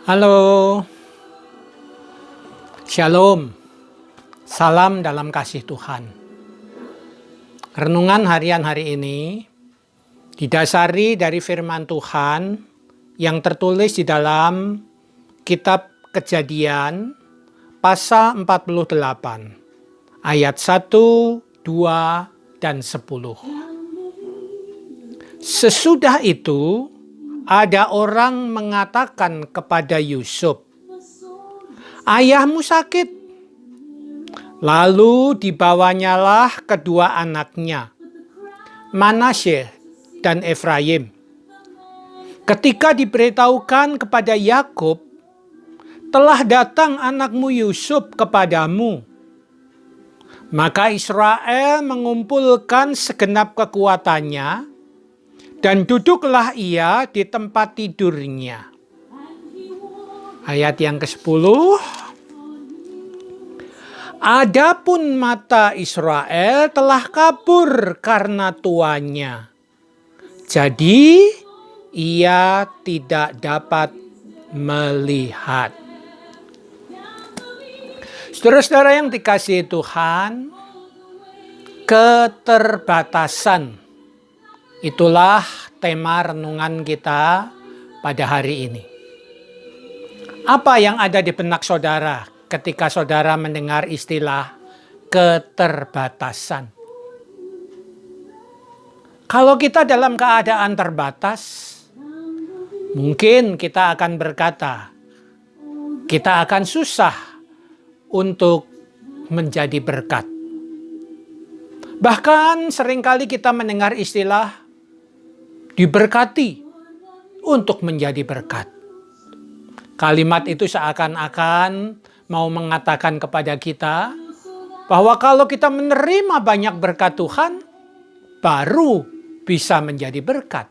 Halo, Shalom, salam dalam kasih Tuhan. Renungan harian hari ini didasari dari firman Tuhan yang tertulis di dalam kitab Kejadian pasal 48 ayat 1, 2, dan 10. Sesudah itu ada orang mengatakan kepada Yusuf, "Ayahmu sakit." Lalu dibawanyalah kedua anaknya, Manasye dan Efraim. Ketika diberitahukan kepada Yakub, "Telah datang anakmu Yusuf kepadamu," maka Israel mengumpulkan segenap kekuatannya, dan duduklah ia di tempat tidurnya. Ayat yang ke-10. Adapun mata Israel telah kabur karena tuanya, jadi ia tidak dapat melihat. Saudara-saudara yang dikasihi Tuhan, keterbatasan. Itulah tema renungan kita pada hari ini. Apa yang ada di benak saudara ketika saudara mendengar istilah keterbatasan? Kalau kita dalam keadaan terbatas, mungkin kita akan berkata, kita akan susah untuk menjadi berkat. Bahkan seringkali kita mendengar istilah diberkati untuk menjadi berkat. Kalimat itu seakan-akan mau mengatakan kepada kita bahwa kalau kita menerima banyak berkat Tuhan, baru bisa menjadi berkat.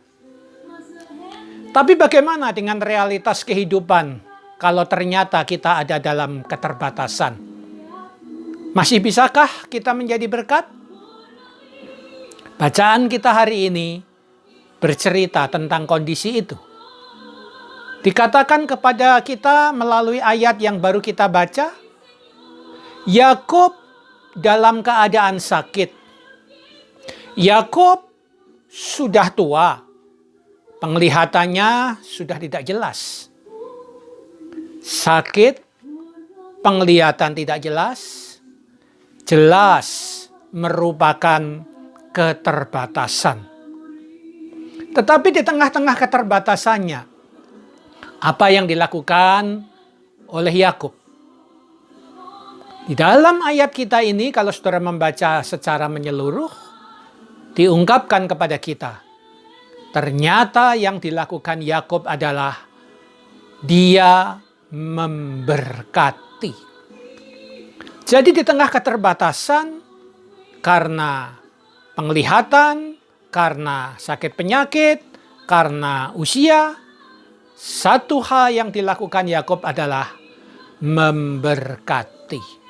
Tapi bagaimana dengan realitas kehidupan kalau ternyata kita ada dalam keterbatasan? Masih bisakah kita menjadi berkat? Bacaan kita hari ini bercerita tentang kondisi itu. Dikatakan kepada kita melalui ayat yang baru kita baca, Yakub dalam keadaan sakit. Yakub sudah tua, penglihatannya sudah tidak jelas. Sakit, penglihatan tidak jelas, jelas merupakan keterbatasan. Tetapi di tengah-tengah keterbatasannya, apa yang dilakukan oleh Yakub? Di dalam ayat kita ini, kalau saudara membaca secara menyeluruh, diungkapkan kepada kita, ternyata yang dilakukan Yakub adalah dia memberkati. Jadi di tengah keterbatasan, karena penglihatan, karena sakit penyakit, karena usia, satu hal yang dilakukan Yakub adalah memberkati.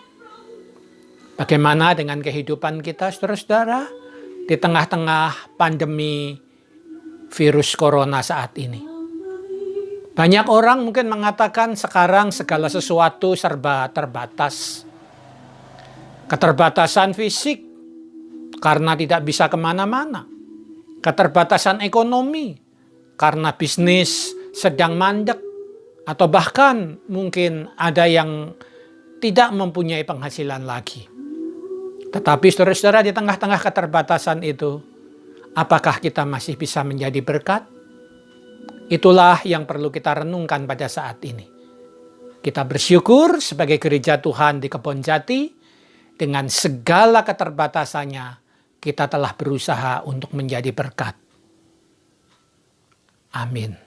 Bagaimana dengan kehidupan kita, saudara-saudara, di tengah-tengah pandemi virus corona saat ini? Banyak orang mungkin mengatakan sekarang segala sesuatu serba terbatas. Keterbatasan fisik karena tidak bisa kemana-mana. Keterbatasan ekonomi karena bisnis sedang mandek, atau bahkan mungkin ada yang tidak mempunyai penghasilan lagi. Tetapi saudara-saudara, di tengah-tengah keterbatasan itu, apakah kita masih bisa menjadi berkat? Itulah yang perlu kita renungkan pada saat ini. Kita bersyukur sebagai gereja Tuhan di Kebonjati, dengan segala keterbatasannya, kita telah berusaha untuk menjadi berkat. Amin.